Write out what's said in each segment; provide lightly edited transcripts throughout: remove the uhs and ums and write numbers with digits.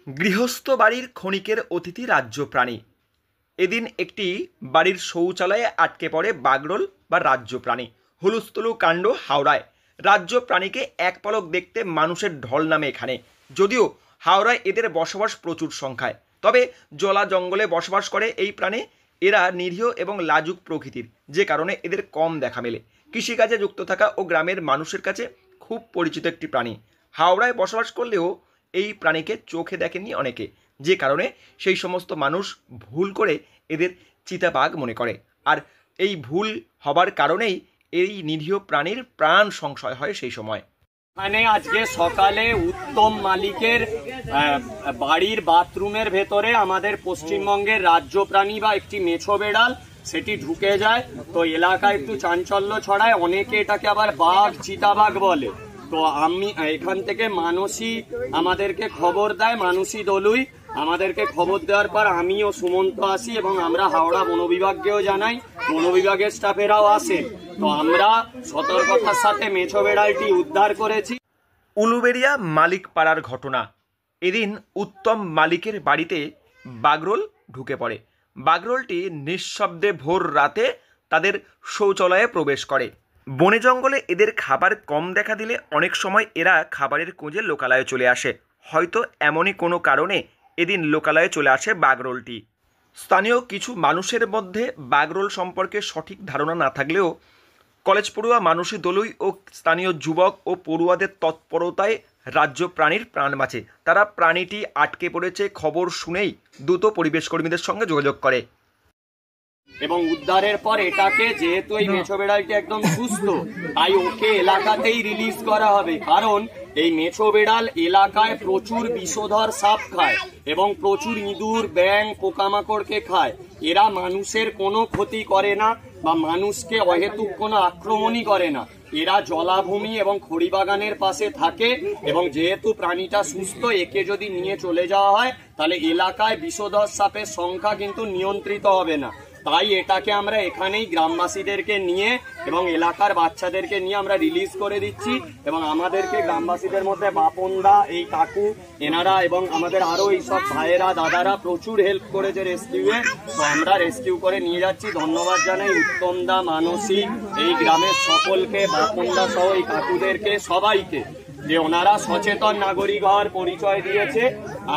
গৃহস্থ বাড়ির ক্ষণিকের অতিথি রাজ্য প্রাণী। এদিন একটি বাড়ির শৌচালয়ে আটকে পড়ে বাগরোল বা রাজ্য প্রাণী। হুলস্থুলু কাণ্ড হাওড়ায়। রাজ্য প্রাণীকে এক পলক দেখতে মানুষের ঢল নামে এখানে। যদিও হাওড়ায় এদের বসবাস প্রচুর সংখ্যায়, তবে জলা জঙ্গলে বসবাস করে এই প্রাণী। এরা নিরীহ এবং লাজুক প্রকৃতির, যে কারণে এদের কম দেখা মেলে। কৃষিকাজে যুক্ত থাকা ও গ্রামের মানুষের কাছে খুব পরিচিত একটি প্রাণী। হাওড়ায় বসবাস করলেও এই প্রাণীকে চোখে দেখেননি অনেকে, যে কারণে সেই সমস্ত মানুষ ভুল করে এদের চিতাবাঘ মনে করে। আর এই ভুল হবার কারণেই এই নিরীহ প্রাণীর প্রাণ সংশয় হয় সেই সময়। এখানে আজকে সকালে উত্তম মালিকের বাড়ির বাথরুমের ভেতরে আমাদের পশ্চিমবঙ্গের রাজ্য প্রাণী বা একটি মেছো বেড়াল সেটি ঢুকে যায়। তো এলাকায় একটু চাঞ্চল্য ছড়ায়, অনেকে এটাকে আবার বাঘ চিতাবাঘ বলে। তো আমি এখান থেকে মানসী আমাদেরকে খবর দেয়, মানসী দলুই আমাদেরকে খবর দেওয়ার পর আমি ও সুমন্ত আসি এবং আমরা হাওড়া বন বিভাগকেও জানাই, বন বিভাগের স্টাফেরাও আসে। তো আমরা সতর্কতার সাথে মেছো বেড়ালটি উদ্ধার করেছি। উলুবেড়িয়া মালিক পাড়ার ঘটনা। এদিন উত্তম মালিকের বাড়িতে বাগরোল ঢুকে পড়ে। বাগরোলটি নিঃশব্দে ভোর রাতে তাদের শৌচালয়ে প্রবেশ করে। বনে জঙ্গলে এদের খাবার কম দেখা দিলে অনেক সময় এরা খাবারের খোঁজে লোকালয়ে চলে আসে। হয়তো এমনই কোনো কারণে এদিন লোকালয়ে চলে আসে বাগরোলটি। স্থানীয় কিছু মানুষের মধ্যে বাগরোল সম্পর্কে সঠিক ধারণা না থাকলেও কলেজ পড়ুয়া মানসী দলুই ও স্থানীয় যুবক ও পড়ুয়াদের তৎপরতায় রাজ্য প্রাণীর প্রাণ বাঁচে। তারা প্রাণীটি আটকে পড়েছে খবর শুনেই দ্রুত পরিবেশ কর্মীদের সঙ্গে যোগাযোগ করে এবং উদ্ধারের পর এটাকে, যেহেতু এই মেছো বেড়ালটি একদম সুস্থ, তাই ওকে এলাকাতেই রিলিজ করা হবে। কারণ এই মেছো বেড়াল এলাকায় প্রচুর বিষধর সাপ খায় এবং প্রচুর ইঁদুর ব্যাঙ পোকামাকড়কে খায়। এরা মানুষের কোনো ক্ষতি করে না বা মানুষকে অহেতুক কোনো আক্রমণই করে না। এরা জলাভূমি এবং খড়িবাগানের পাশে থাকে এবং যেহেতু প্রাণীটা সুস্থ, একে যদি নিয়ে চলে যাওয়া হয় তাহলে এলাকায় বিষধর সাপের সংখ্যা কিন্তু নিয়ন্ত্রিত হবে না। তাই এটাকে আমরা এখানেই গ্রামবাসীদেরকে নিয়ে এবং এলাকার বাচ্চাদেরকে নিয়ে আমরা রিলিজ করে দিচ্ছি। এবং আমাদেরকে গ্রামবাসীদের মধ্যে বাপনদা, এই কাকু, এনারা এবং আমাদের আরো এইসব ভাইয়েরা দাদারা প্রচুর হেল্প করেছে রেস্কিউয়ে। তো আমরা রেস্কিউ করে নিয়ে যাচ্ছি। ধন্যবাদ জানাই উত্তমদা, মানসী, এই গ্রামের সকলকে, বাপনদা সহ এই কাকুদেরকে, সবাইকে, যে ওনারা সচেতন নাগরিক হওয়ার পরিচয় দিয়েছে।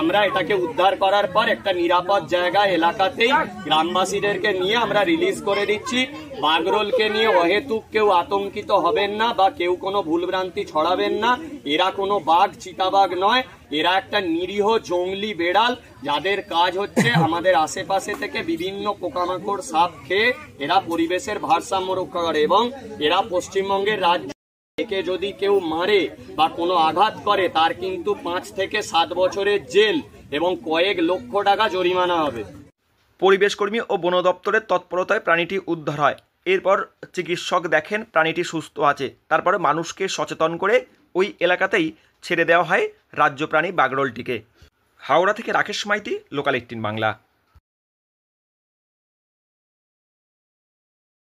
আমরা এটাকে উদ্ধার করার পর একটা নিরাপদ জায়গায় এলাকাতেই গ্রামবাসীদেরকে নিয়ে আমরা রিলিজ করে দিচ্ছি। বাগরোলকে নিয়ে অহেতুক কেউ আতঙ্কিত হবেন না বা কেউ কোনো ভুলভ্রান্তি ছড়াবেন না। এরা কোনো বাঘ চিতাবাঘ নয়, এরা একটা নিরীহ জঙ্গলি বেড়াল, যাদের কাজ হচ্ছে আমাদের আশেপাশে থেকে বিভিন্ন পোকামাকড় সাপ খেয়ে এরা পরিবেশের ভারসাম্য রক্ষা করে। এবং এরা পশ্চিমবঙ্গের রাজ্য, একে যদি কেউ মারে বা কোনো আঘাত করে তার কিন্তু 5 থেকে 7 বছরের জেল এবং কয়েক লক্ষ টাকা জরিমানা হবে। পরিবেশ কর্মী ও বন দপ্তরের তৎপরতায় প্রাণীটি উদ্ধার হয়। এরপর চিকিৎসক দেখেন প্রাণীটি সুস্থ আছে। তারপরে মানুষকে সচেতন করে ওই এলাকাতেই ছেড়ে দেওয়া হয় রাজ্য প্রাণী বাগরোলটিকে। হাওড়া থেকে রাকেশ মাইতি, লোকাল 18 বাংলা।